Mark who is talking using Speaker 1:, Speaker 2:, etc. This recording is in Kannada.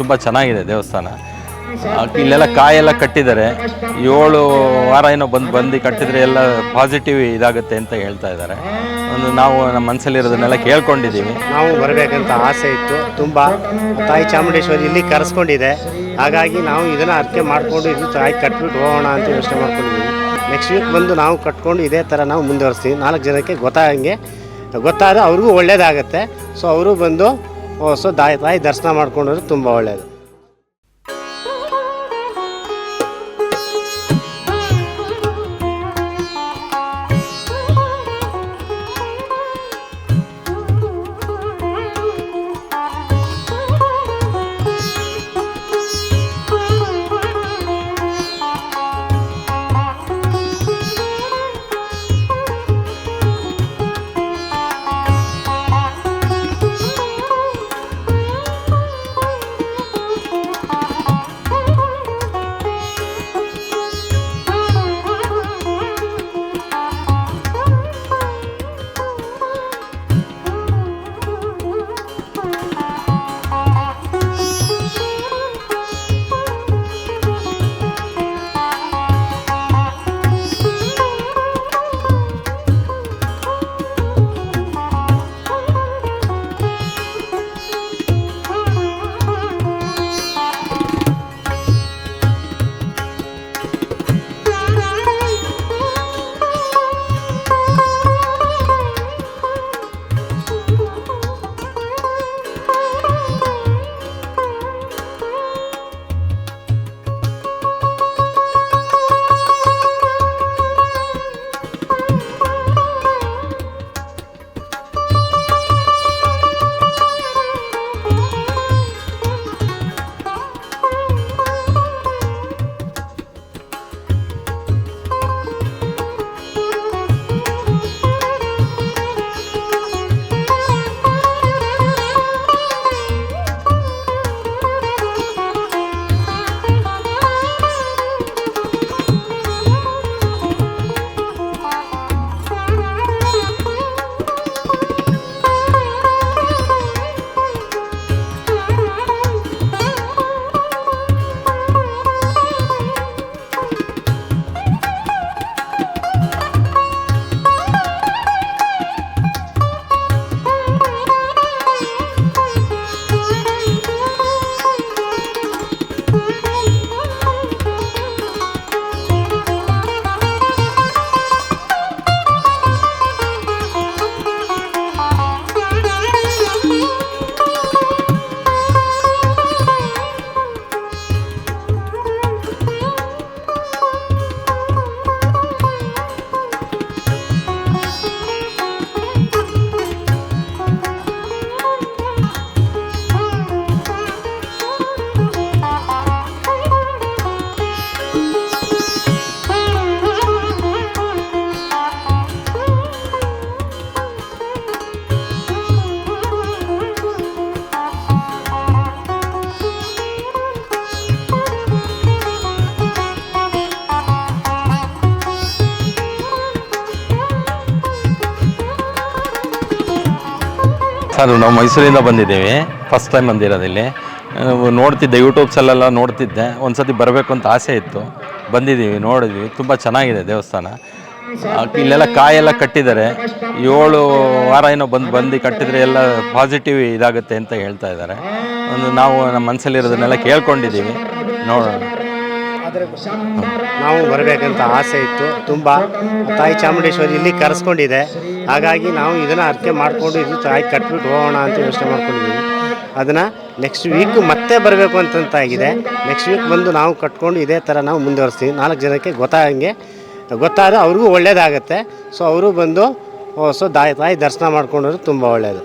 Speaker 1: ತುಂಬ ಚೆನ್ನಾಗಿದೆ ದೇವಸ್ಥಾನ. ಇಲ್ಲೆಲ್ಲ ಕಾಯೆಲ್ಲ ಕಟ್ಟಿದ್ದಾರೆ, 7 ವಾರ ಏನೋ ಬಂದು ಕಟ್ಟಿದರೆ ಎಲ್ಲ ಪಾಸಿಟಿವ್ ಇದಾಗುತ್ತೆ ಅಂತ ಹೇಳ್ತಾ ಇದ್ದಾರೆ. ನಾವು ನಮ್ಮ ಮನಸ್ಸಲ್ಲಿರೋದನ್ನೆಲ್ಲ ಕೇಳ್ಕೊಂಡಿದ್ದೀವಿ.
Speaker 2: ನಾವು ಬರಬೇಕಂತ ಆಸೆ ಇತ್ತು ತುಂಬ. ತಾಯಿ ಚಾಮುಂಡೇಶ್ವರಿ ಇಲ್ಲಿ ಕರೆಸ್ಕೊಂಡಿದೆ, ಹಾಗಾಗಿ ನಾವು ಇದನ್ನು ಅರ್ಕೆ ಮಾಡಿಕೊಂಡು ಇದು ತಾಯಿ ಕಟ್ಬಿಟ್ಟು ಹೋಗೋಣ ಅಂತ ಯೋಚನೆ ಮಾಡ್ಕೊಂಡಿದ್ದೀವಿ. ನೆಕ್ಸ್ಟ್ ವೀಕ್ ಬಂದು ನಾವು ಕಟ್ಕೊಂಡು ಇದೇ ಥರ ನಾವು ಮುಂದುವರಿಸ್ತೀವಿ. 4 ಜನಕ್ಕೆ ಗೊತ್ತಾದರೆ ಅವ್ರಿಗೂ ಒಳ್ಳೆಯದಾಗತ್ತೆ. ಸೊ ಅವರು ಬಂದು ತಾಯಿ ದರ್ಶನ ಮಾಡ್ಕೊಂಡ್ರೆ ತುಂಬ ಒಳ್ಳೆಯದು.
Speaker 1: ಸರ್, ನಾವು ಮೈಸೂರಿಂದ ಬಂದಿದ್ದೀವಿ. ಫಸ್ಟ್ ಟೈಮ್ ಬಂದಿರೋದಿಲ್ಲಿ. ನೋಡ್ತಿದ್ದೆ, ಯೂಟ್ಯೂಬ್ಸಲ್ಲೆಲ್ಲ ನೋಡ್ತಿದ್ದೆ. ಒಂದು ಸತಿ ಬರಬೇಕು ಅಂತ ಆಸೆ ಇತ್ತು. ಬಂದಿದ್ದೀವಿ, ನೋಡಿದ್ವಿ. ತುಂಬ ಚೆನ್ನಾಗಿದೆ ದೇವಸ್ಥಾನ. ಇಲ್ಲೆಲ್ಲ ಕಾಯೆಲ್ಲ ಕಟ್ಟಿದ್ದಾರೆ, 7 ವಾರ ಏನೋ ಬಂದು ಕಟ್ಟಿದರೆ ಎಲ್ಲ ಪಾಸಿಟಿವ್ ಇದಾಗುತ್ತೆ ಅಂತ ಹೇಳ್ತಾ ಇದ್ದಾರೆ. ನಾವು ನಮ್ಮ ಮನಸ್ಸಲ್ಲಿರೋದನ್ನೆಲ್ಲ ಕೇಳ್ಕೊಂಡಿದ್ದೀವಿ. ನೋಡೋಣ.
Speaker 2: ನಾವು ಬರಬೇಕಂತ ಆಸೆ ಇತ್ತು ತುಂಬ. ತಾಯಿ ಚಾಮುಂಡೇಶ್ವರಿ ಇಲ್ಲಿ ಕರೆಸ್ಕೊಂಡಿದೆ, ಹಾಗಾಗಿ ನಾವು ಇದನ್ನು ಅರ್ಕೆ ಮಾಡಿಕೊಂಡು ಇದು ತಾಯಿ ಕಟ್ಬಿಟ್ಟು ಹೋಗೋಣ ಅಂತ ಯೋಚನೆ ಮಾಡ್ಕೊಂಡಿದ್ದೀವಿ. ಅದನ್ನು ನೆಕ್ಸ್ಟ್ ವೀಕ್ ಮತ್ತೆ ಬರಬೇಕು ಅಂತಂತಾಗಿದೆ. ನೆಕ್ಸ್ಟ್ ವೀಕ್ ಬಂದು ನಾವು ಕಟ್ಕೊಂಡು ಇದೇ ಥರ ನಾವು ಮುಂದುವರಿಸ್ತೀವಿ. 4 ಜನಕ್ಕೆ ಗೊತ್ತಾದರೆ ಅವ್ರಿಗೂ ಒಳ್ಳೆಯದಾಗತ್ತೆ. ಸೊ ಅವರು ಬಂದು ತಾಯಿ ದರ್ಶನ ಮಾಡ್ಕೊಂಡ್ರೆ ತುಂಬ ಒಳ್ಳೆಯದು.